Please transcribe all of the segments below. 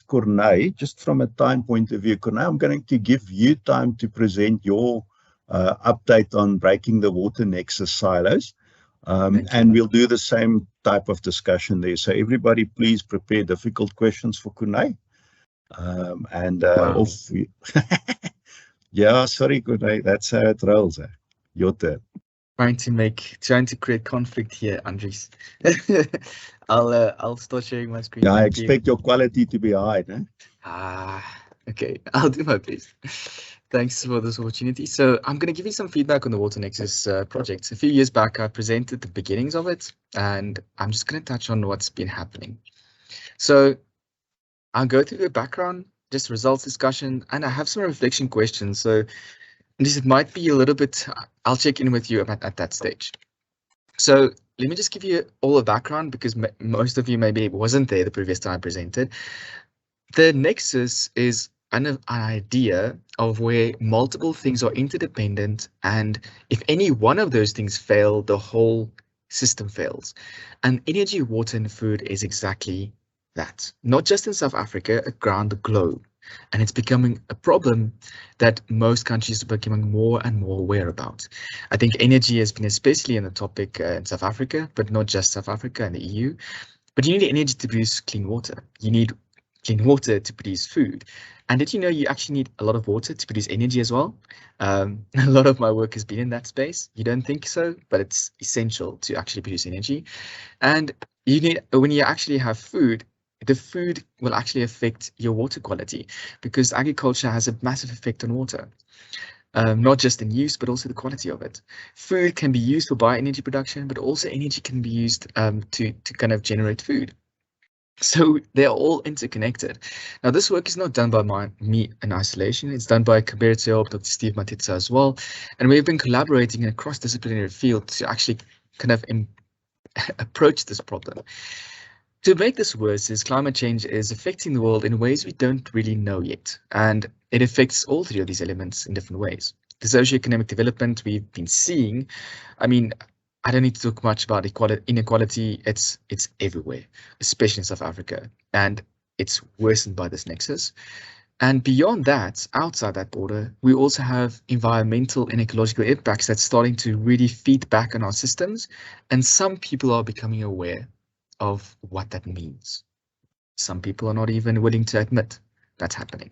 Corné, just from a time point of view. Corné, I'm going to give you time to present your update on breaking the water nexus silos. And we'll do the same type of discussion there. So everybody, please prepare difficult questions for Corné. Off. Yeah, sorry, Corné, that's how it rolls. Your turn. Trying to create conflict here, Andries. I'll start sharing my screen. Yeah, I expect your quality to be high, no? Okay, I'll do my best. Thanks for this opportunity. So I'm going to give you some feedback on the Water Nexus project. A few years back, I presented the beginnings of it, and I'm just going to touch on what's been happening. So I'll go through the background, just results discussion, and I have some reflection questions. So it might be a little bit, I'll check in with you at that stage. So let me just give you all the background, because most of you maybe wasn't there the previous time I presented. The Nexus is an idea of where multiple things are interdependent, and if any one of those things fail, the whole system fails. And energy, water, and food is exactly that, not just in South Africa, around the globe. And it's becoming a problem that most countries are becoming more and more aware about. I think energy has been especially in the topic in South Africa, but not just South Africa and the EU. But you need energy to produce clean water. You need clean water to produce food. And did you know you actually need a lot of water to produce energy as well? A lot of my work has been in that space. You don't think so, but it's essential to actually produce energy. And you need, when you actually have food, the food will actually affect your water quality, because agriculture has a massive effect on water, not just in use, but also the quality of it. Food can be used for bioenergy production, but also energy can be used to kind of generate food. So they're all interconnected. Now, this work is not done by me in isolation. It's done by Kabir Tseop, Dr. Steve Matitsa as well. And we've been collaborating in a cross-disciplinary field to actually kind of approach this problem. To make this worse is climate change is affecting the world in ways we don't really know yet. And it affects all three of these elements in different ways. The socioeconomic development we've been seeing, I mean, I don't need to talk much about inequality. It's everywhere, especially in South Africa. And it's worsened by this nexus. And beyond that, outside that border, we also have environmental and ecological impacts that's starting to really feed back on our systems. And some people are becoming aware of what that means. Some people are not even willing to admit that's happening.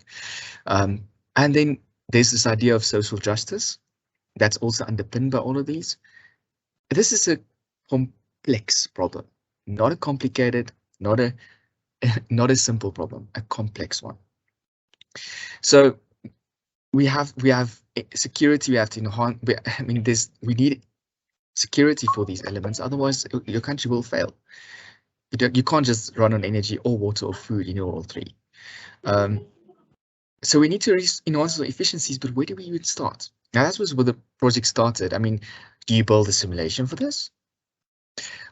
And then there's this idea of social justice that's also underpinned by all of these. This is a complex problem, not a complicated, not a simple problem, a complex one. So we have security. We have to enhance. I mean, we need security for these elements. Otherwise, your country will fail. You can't just run on energy or water or food. You know, all three. So we need to enhance the efficiencies. But where do we even start? Now, that was where the project started. I mean, do you build a simulation for this?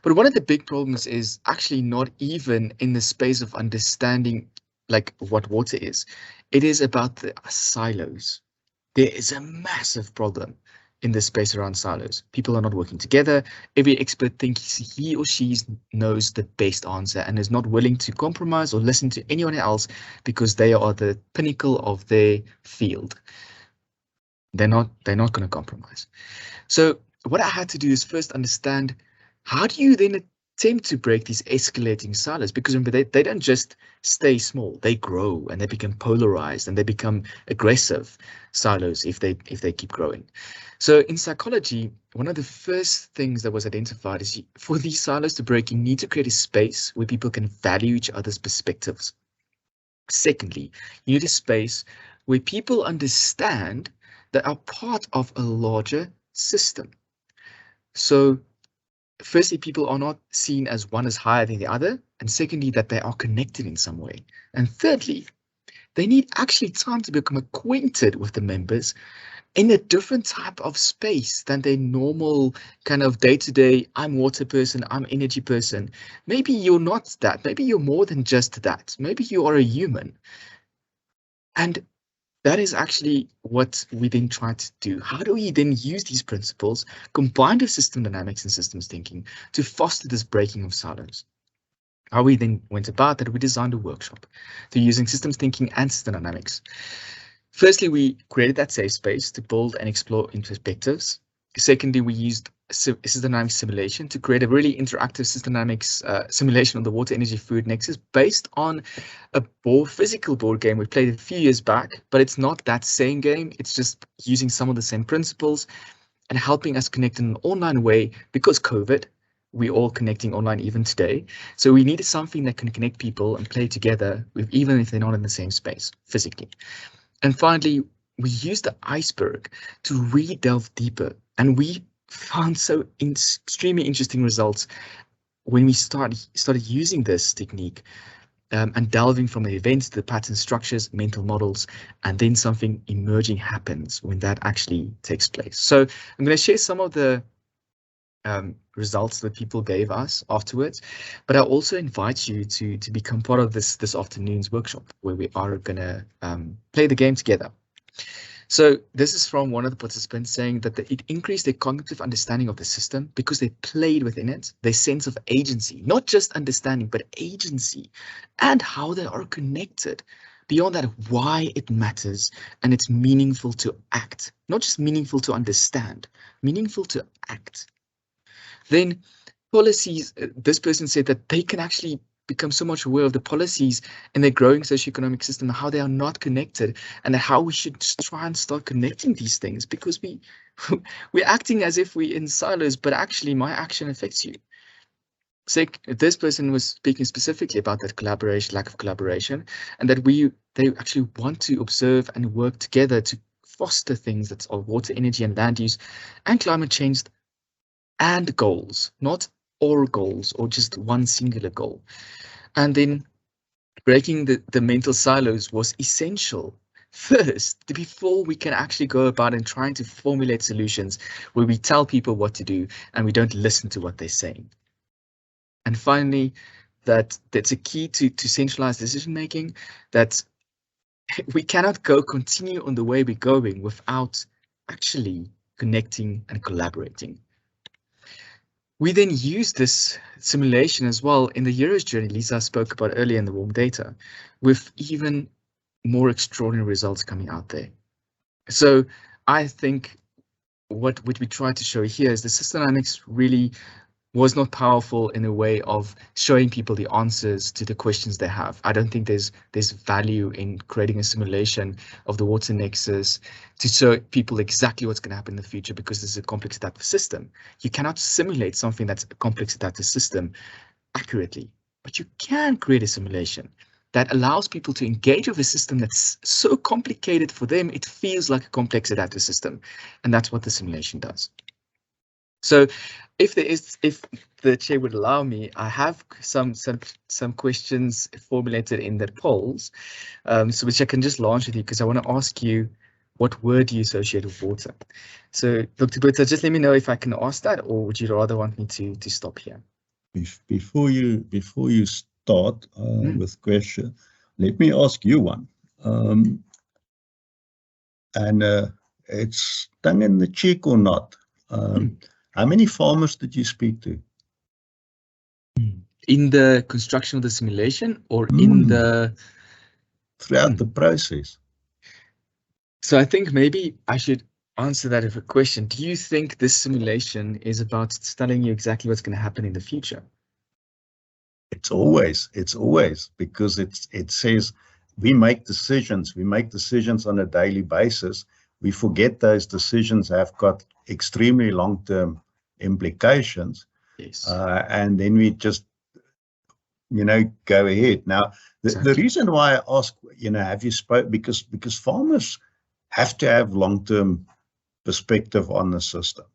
But one of the big problems is actually not even in the space of understanding like what water is. It is about the silos. There is a massive problem in the space around silos. People are not working together. Every expert thinks he or she knows the best answer and is not willing to compromise or listen to anyone else because they are the pinnacle of their field. They're not going to compromise. So what I had to do is first understand, how do you then attempt to break these escalating silos? Because remember, they don't just stay small, they grow and they become polarized and they become aggressive silos if they keep growing. So in psychology, one of the first things that was identified is for these silos to break, you need to create a space where people can value each other's perspectives. Secondly, you need a space where people understand that are part of a larger system. So firstly, people are not seen as one is higher than the other. And secondly, that they are connected in some way. And thirdly, they need actually time to become acquainted with the members in a different type of space than their normal kind of day-to-day, I'm water person, I'm energy person. Maybe you're not that. Maybe you're more than just that. Maybe you are a human. And that is actually what we then try to do. How do we then use these principles, combined with system dynamics and systems thinking, to foster this breaking of silos? How we then went about that, we designed a workshop through using systems thinking and system dynamics. Firstly, we created that safe space to build and explore in perspectives. Secondly, we used system dynamics simulation to create a really interactive system dynamics simulation of the water energy food nexus based on a physical board game we played a few years back, but it's not that same game. It's just using some of the same principles and helping us connect in an online way because COVID. We're all connecting online even today. So we needed something that can connect people and play together, even if they're not in the same space physically. And finally, we used the iceberg to really delve deeper. And we found so extremely interesting results when we started using this technique and delving from the events to the pattern structures, mental models, and then something emerging happens when that actually takes place. So I'm going to share some of the results that people gave us afterwards, but I also invite you to become part of this afternoon's workshop where we are going to play the game together. So this is from one of the participants saying that it increased their cognitive understanding of the system because they played within it, their sense of agency, not just understanding, but agency, and how they are connected. Beyond that, why it matters, and it's meaningful to act, not just meaningful to understand, meaningful to act. Then policies, this person said that they can actually become so much aware of the policies in their growing socioeconomic system, how they are not connected, and how we should try and start connecting these things, because we're acting as if we're in silos, but actually my action affects you. So this person was speaking specifically about that collaboration, lack of collaboration, and that they actually want to observe and work together to foster things that are water, energy, and land use, and climate change, and goals, not all goals or just one singular goal. And then breaking the mental silos was essential first, before we can actually go about and trying to formulate solutions where we tell people what to do and we don't listen to what they're saying. And finally, that's a key to centralized decision making, that we cannot continue on the way we're going without actually connecting and collaborating. We then use this simulation as well in the hero's journey Lisa spoke about earlier in the warm data, with even more extraordinary results coming out there. So I think what we try to show here is the system dynamics really was not powerful in a way of showing people the answers to the questions they have. I don't think there's value in creating a simulation of the water nexus to show people exactly what's going to happen in the future, because this is a complex adaptive system. You cannot simulate something that's a complex adaptive system accurately, but you can create a simulation that allows people to engage with a system that's so complicated for them, it feels like a complex adaptive system. And that's what the simulation does. So if the chair would allow me, I have some questions formulated in the polls, so which I can just launch with you, because I want to ask you, what word do you associate with water? So Dr. Butler, just let me know if I can ask that, or would you rather want me to stop here? Before you start with question, let me ask you one. And it's tongue in the cheek or not. How many farmers did you speak to? In the construction of the simulation, or in the... Throughout the process? So I think maybe I should answer that with a question. Do you think this simulation is about telling you exactly what's going to happen in the future? It's always, because it says we make decisions on a daily basis. We forget those decisions have got extremely long-term implications. Yes. And then we just, go ahead. Now, the reason why I ask, have you spoke, because farmers have to have long-term perspective on the system.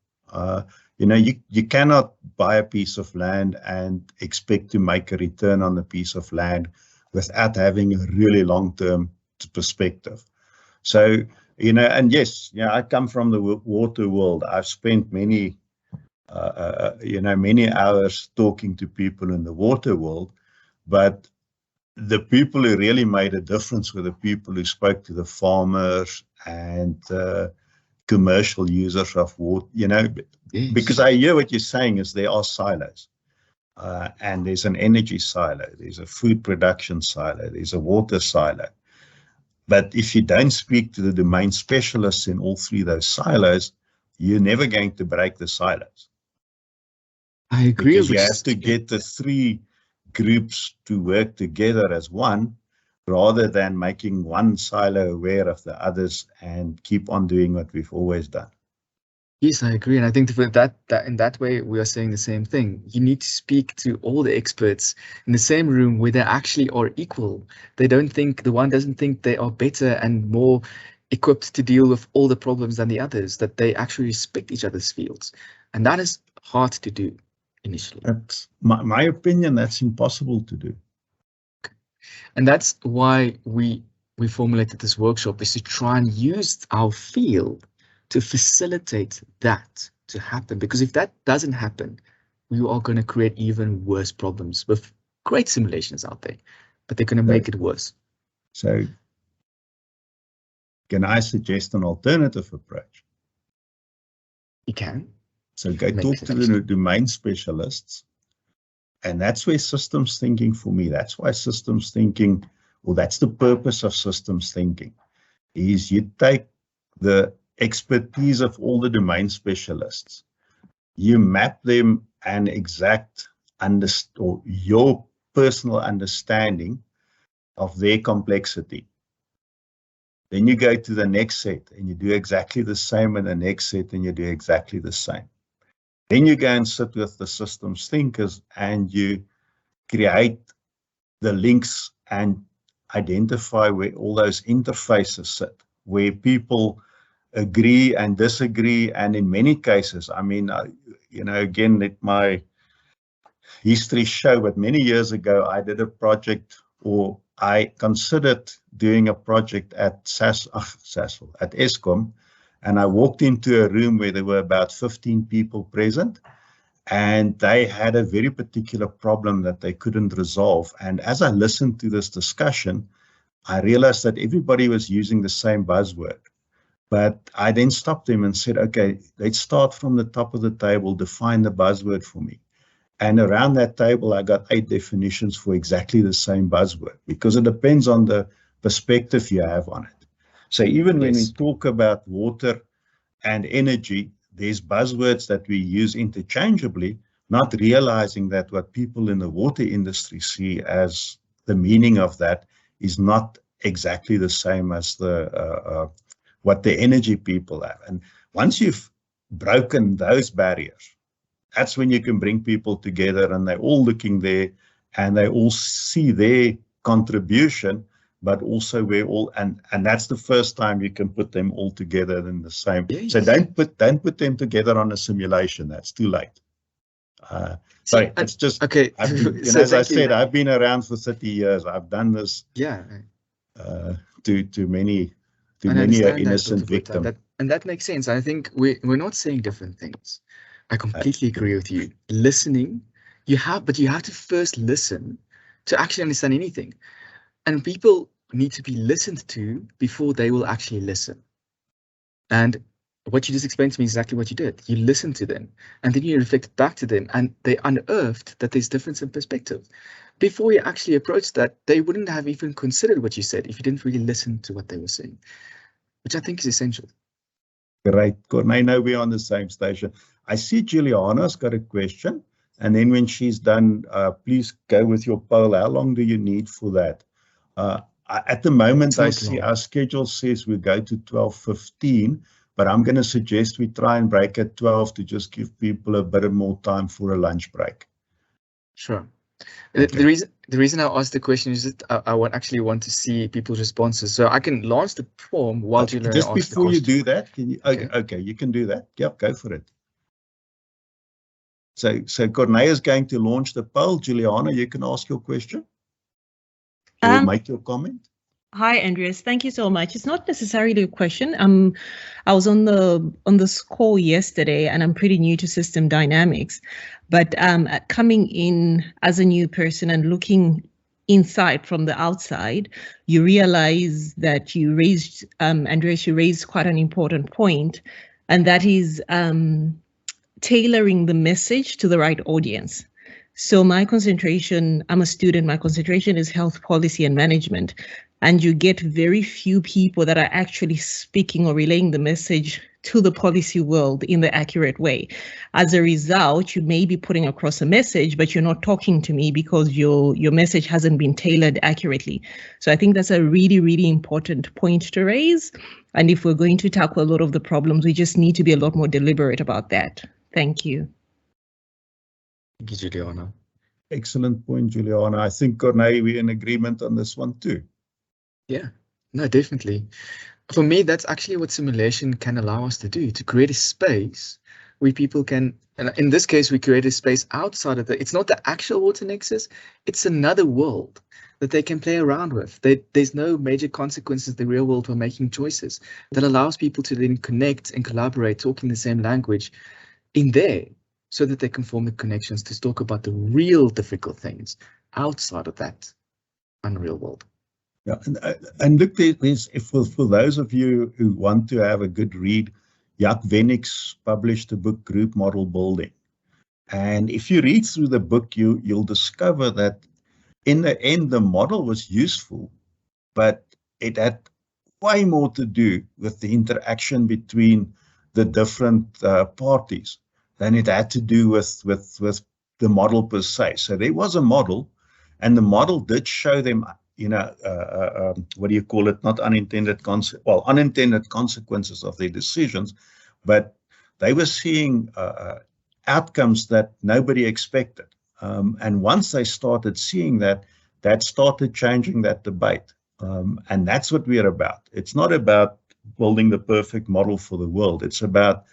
You cannot buy a piece of land and expect to make a return on the piece of land without having a really long-term perspective. So, and yes, I come from the water world. I've spent many hours talking to people in the water world, but the people who really made a difference were the people who spoke to the farmers and commercial users of water, Yes. because I hear what you're saying is there are silos. and there's an energy silo, there's a food production silo, there's a water silo. But if you don't speak to the domain specialists in all three of those silos, you're never going to break the silos. I agree. Because you have to get the three groups to work together as one, rather than making one silo aware of the others and keep on doing what we've always done. Yes, I agree. And I think that in that way, we are saying the same thing. You need to speak to all the experts in the same room where they actually are equal. They don't think, the one doesn't think they are better and more equipped to deal with all the problems than the others, that they actually respect each other's fields. And that is hard to do initially. That's my opinion, that's impossible to do. And that's why we formulated this workshop, is to try and use our field to facilitate that to happen. Because if that doesn't happen, we are going to create even worse problems with great simulations out there, but they're going to make it worse. So can I suggest an alternative approach? You can. So go talk to the domain specialists. And that's where systems thinking, for me, that's why systems thinking, or that's the purpose of systems thinking, is you take the expertise of all the domain specialists, you map them an exact or your personal understanding of their complexity. Then you go to the next set and you do exactly the same, and the next set and you do exactly the same. Then you go and sit with the systems thinkers and you create the links and identify where all those interfaces sit, where people agree and disagree. And in many cases, I mean, you know, again, let my history show, but many years ago, I did a project, or I considered doing a project at at Eskom. And I walked into a room where there were about 15 people present, and they had a very particular problem that they couldn't resolve. And as I listened to this discussion, I realized that everybody was using the same buzzword. But I then stopped them and said, okay, let's start from the top of the table, define the buzzword for me. And around that table, I got 8 definitions for exactly the same buzzword, because it depends on the perspective you have on it. So even when we talk about water and energy, there's buzzwords that we use interchangeably, not realizing that what people in the water industry see as the meaning of that is not exactly the same as the what the energy people have. And once you've broken those barriers, that's when you can bring people together and they're all looking there and they all see their contribution, but also we're all, and that's the first time you can put them all together in the same. Yes. So don't put them together on a simulation. That's too late. Sorry, it's just okay. Been, so as I said, I've been around for 30 years. I've done this. Yeah. To many innocent victims. And that makes sense. I think we're not saying different things. I completely agree with you. Listening, but you have to first listen to actually understand anything. And people need to be listened to before they will actually listen. And what you just explained to me is exactly what you did. You listened to them, and then you reflected back to them, and they unearthed that there's difference in perspective. Before you actually approached that, they wouldn't have even considered what you said if you didn't really listen to what they were saying, which I think is essential. Great, Corné, now we're on the same station. I see Juliana's got a question, and then when she's done, please go with your poll. How long do you need for that? At the moment, I see our schedule says we go to 12:15, but I'm going to suggest we try and break at 12 to just give people a bit more time for a lunch break. Sure. Okay. The reason I asked the question is that I actually want to see people's responses, so I can launch the form while Juliana just asks before the you do that. Can you? Okay, you can do that. Yep, go for it. So Corné is going to launch the poll. Juliana, you can ask your question. Or make your comment. Hi, Andreas. Thank you so much. It's not necessarily a question. I was on this call yesterday, and I'm pretty new to system dynamics. But coming in as a new person and looking inside from the outside, you realize that you raised, Andreas, you raised quite an important point, and that is tailoring the message to the right audience. So my concentration, I'm a student, my concentration is health policy and management. And you get very few people that are actually speaking or relaying the message to the policy world in the accurate way. As a result, you may be putting across a message, but you're not talking to me because your message hasn't been tailored accurately. So I think that's a really, really important point to raise. And if we're going to tackle a lot of the problems, we just need to be a lot more deliberate about that. Thank you. Thank you, Juliana. Excellent point, Juliana. I think, Corné, we're in agreement on this one too. Yeah, no, definitely. For me, that's actually what simulation can allow us to do, to create a space where people can, and in this case, we create a space outside of it's not the actual water nexus, it's another world that they can play around with. There's no major consequences in the real world for making choices. That allows people to then connect and collaborate, talking the same language in there, so that they can form the connections to talk about the real difficult things outside of that unreal world. Yeah, and look, there's for those of you who want to have a good read, Jack Venix published a book, Group Model Building. And if you read through the book, you'll discover that in the end, the model was useful, but it had way more to do with the interaction between the different parties than it had to do with the model per se. So there was a model, and the model did show them, you know, what do you call it? Not unintended unintended consequences of their decisions, but they were seeing outcomes that nobody expected. And once they started seeing that, that started changing that debate. And that's what we're about. It's not about building the perfect model for the world. It's about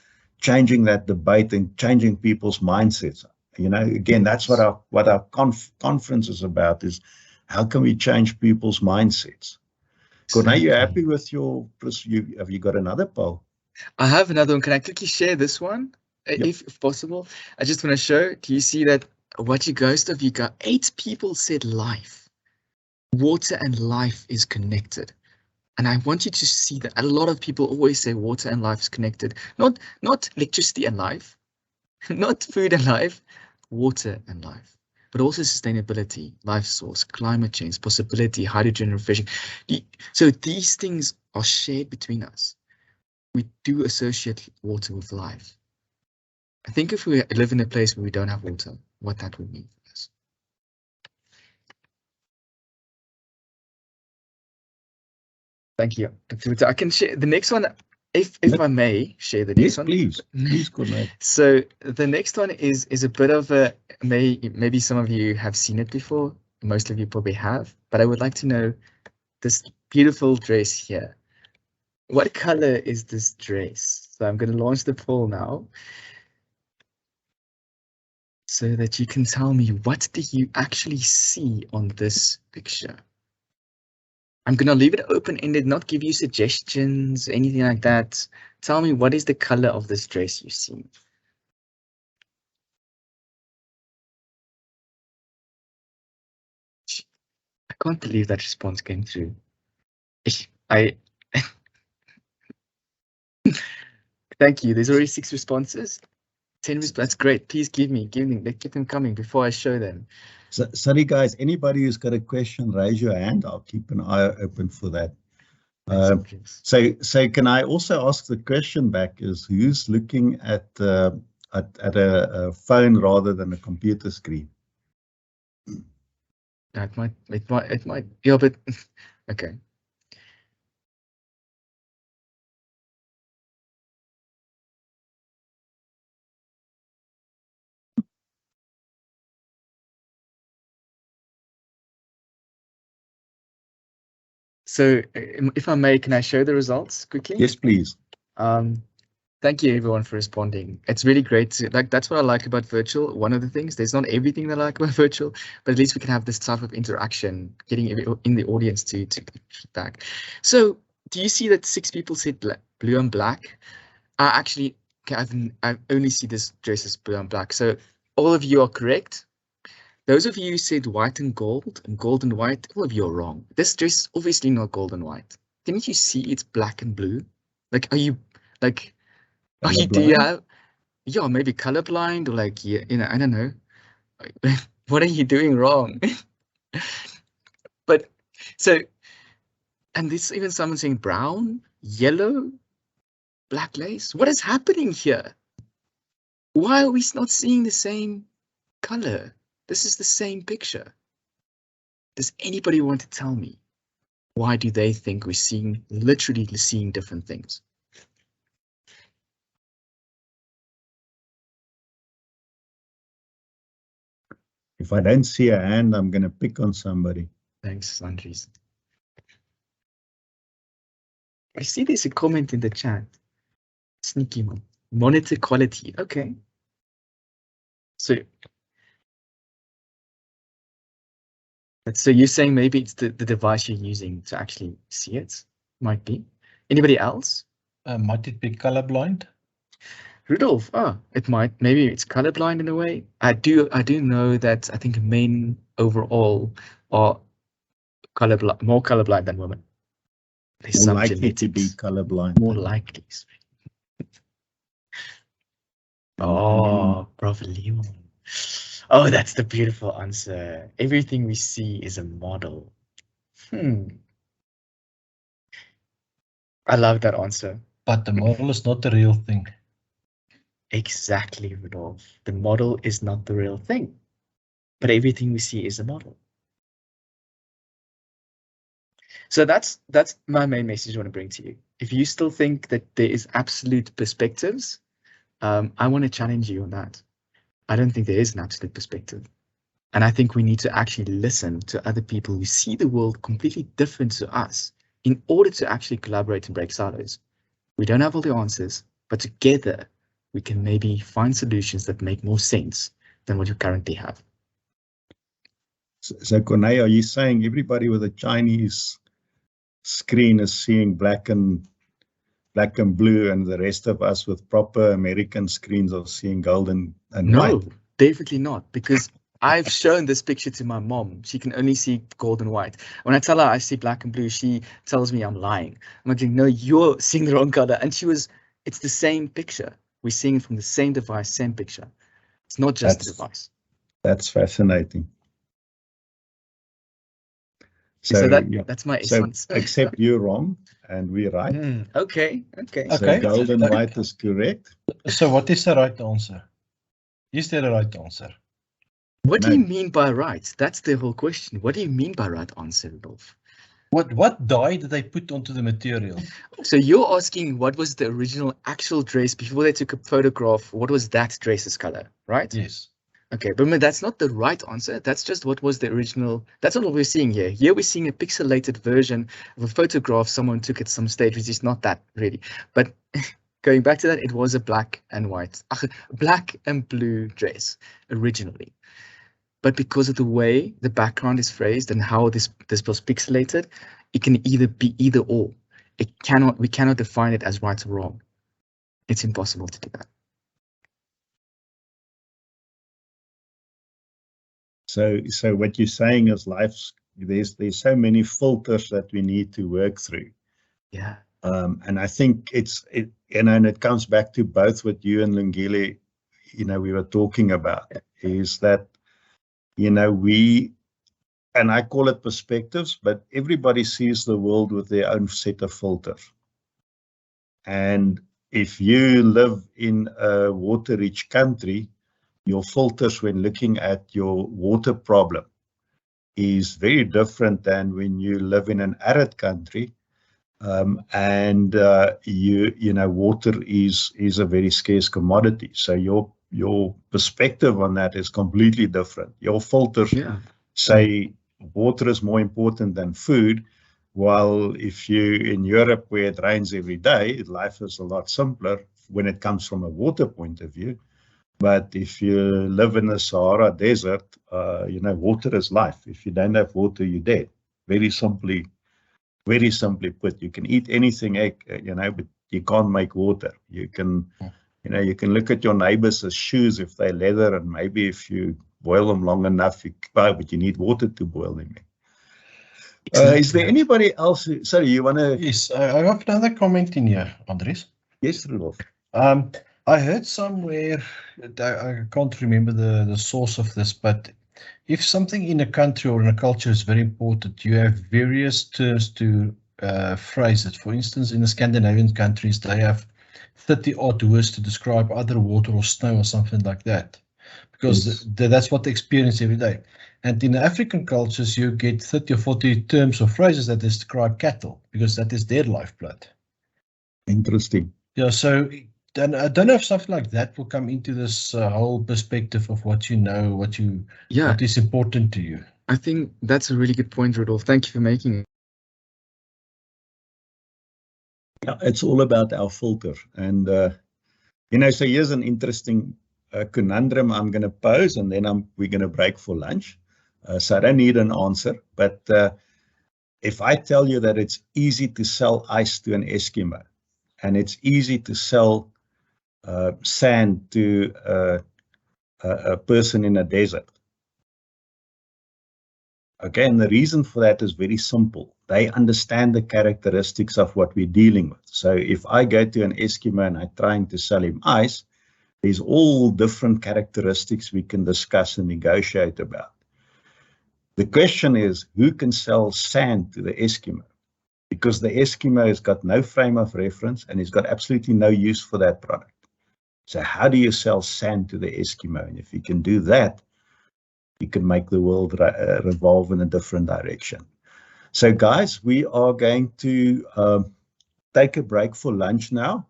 changing that debate and changing people's mindsets. You know, again, that's what our conference is about, is how can we change people's mindsets? Corné, you happy with your, have you got another poll? I have another one. Can I quickly share this one? Yep. If possible? I just want to show, do you see that what you guys of you got? 8 people said life. Water and life is connected. And I want you to see that a lot of people always say water and life is connected. Not electricity and life, not food and life, water and life, but also sustainability, life source, climate change, possibility, hydrogen refreshing. So these things are shared between us. We do associate water with life. I think if we live in a place where we don't have water, what that would mean for us. Thank you. I can share the next one, if I may share the next one. Please, Corné. So the next one is a bit of a, maybe some of you have seen it before, most of you probably have, but I would like to know this beautiful dress here. What color is this dress? So I'm going to launch the poll now, so that you can tell me, what do you actually see on this picture? I'm going to leave it open-ended, not give you suggestions, anything like that. Tell me, what is the color of this dress you see? I can't believe that response came through. Thank you. There's already 6 responses. 10 responses. That's great. Please give them coming before I show them. Sorry, guys, anybody who's got a question, raise your hand. I'll keep an eye open for that. So can I also ask the question back, is who's looking at a phone rather than a computer screen? It might, yeah, but okay. So if I may, can I show the results quickly? Yes, please. Thank you everyone for responding. It's really great to, that's what I like about virtual. One of the things, there's not everything that I like about virtual, but at least we can have this type of interaction, getting in the audience to feedback. So do you see that 6 people said blue and black? Actually, I only see this dress as blue and black. So all of you are correct. Those of you who said white and gold and white, all of you are wrong. This dress is obviously not gold and white. Didn't you see it's black and blue? Like, are you like, do you have, yeah, maybe colorblind or like, yeah, you know, I don't know. What are you doing wrong? But so, and this even someone saying brown, yellow, black lace. What is happening here? Why are we not seeing the same color? This is the same picture. Does anybody want to tell me why do they think we're literally seeing different things? If I don't see a hand, I'm going to pick on somebody. Thanks, Andres. I see there's a comment in the chat. Sneaky one. Monitor quality. Okay. So you're saying maybe it's the device you're using to actually see it? Might be. Anybody else? Might it be colorblind? Rudolph, it might. Maybe it's colorblind in a way. I do know that I think men overall are more colorblind than women. There's More some likely genetics. to be colorblind. More likely. Oh, Brother Leon. Oh, that's the beautiful answer. Everything we see is a model. I love that answer. But the model is not the real thing. Exactly, Rudolph. The model is not the real thing, but everything we see is a model. So that's my main message I want to bring to you. If you still think that there is absolute perspectives, I want to challenge you on that. I don't think there is an absolute perspective. And I think we need to actually listen to other people who see the world completely different to us in order to actually collaborate and break silos. We don't have all the answers, but together we can maybe find solutions that make more sense than what you currently have. So Corné, are you saying everybody with a Chinese screen is seeing black and blue, and the rest of us with proper American screens are seeing gold and white? No, definitely not, because I've shown this picture to my mom. She can only see gold and white. When I tell her I see black and blue, she tells me I'm lying. I'm like, no, you're seeing the wrong color. And it's the same picture. We're seeing it from the same device, same picture. It's not just the device. That's fascinating. So that's my essence. So except you're wrong and we're right. Okay. So gold and white is correct. So what is the right answer? Is there a right answer? What do you mean by right? That's the whole question. What do you mean by right answer, Rudolph? What dye did they put onto the material? So you're asking what was the original actual dress before they took a photograph? What was that dress's color, right? Yes. Okay, but that's not the right answer. That's just what was the original. That's not what we're seeing here. Here we're seeing a pixelated version of a photograph someone took at some stage, which is not that really. But going back to that, it was a black and blue dress originally. But because of the way the background is phrased and how this was pixelated, it can either be either or. We cannot define it as right or wrong. It's impossible to do that. So what you're saying is there's so many filters that we need to work through. Yeah. And I think and it comes back to both what you and Lungile, we were talking about, is that, and I call it perspectives, but everybody sees the world with their own set of filters. And if you live in a water-rich country, your filters when looking at your water problem is very different than when you live in an arid country, and water is a very scarce commodity. So your perspective on that is completely different. Your filters say water is more important than food, while if you in Europe where it rains every day, life is a lot simpler when it comes from a water point of view. But if you live in the Sahara Desert, water is life. If you don't have water, you're dead. Very simply put. You can eat anything, but you can't make water. You can look at your neighbors' shoes if they're leather, and maybe if you boil them long enough, but you need water to boil them in. Is there anybody else? Sorry, you want to? Yes, I have another comment in here, Andres. Yes, Rudolph. I heard somewhere, I can't remember the source of this, but if something in a country or in a culture is very important, you have various terms to phrase it. For instance, in the Scandinavian countries, they have 30 odd words to describe either water or snow or something like that, because Yes. that's what they experience every day. And in the African cultures, you get 30 or 40 terms or phrases that describe cattle, because that is their lifeblood. Interesting. Yeah, so then I don't know if something like that will come into this whole perspective of what you know, what is important to you. I think that's a really good point, Rudolf. Thank you for making it. Yeah, it's all about our filter. And, you know, so here's an interesting conundrum I'm going to pose, and then we're going to break for lunch. So I don't need an answer. But if I tell you that it's easy to sell ice to an Eskimo, and it's easy to sell sand to a person in a desert. Okay, and the reason for that is very simple. They understand the characteristics of what we're dealing with. So if I go to an Eskimo and I'm trying to sell him ice, there's all different characteristics we can discuss and negotiate about. The question is, who can sell sand to the Eskimo? Because the Eskimo has got no frame of reference and he's got absolutely no use for that product. So how do you sell sand to the Eskimo? And if you can do that, you can make the world revolve in a different direction. So guys, we are going to take a break for lunch now.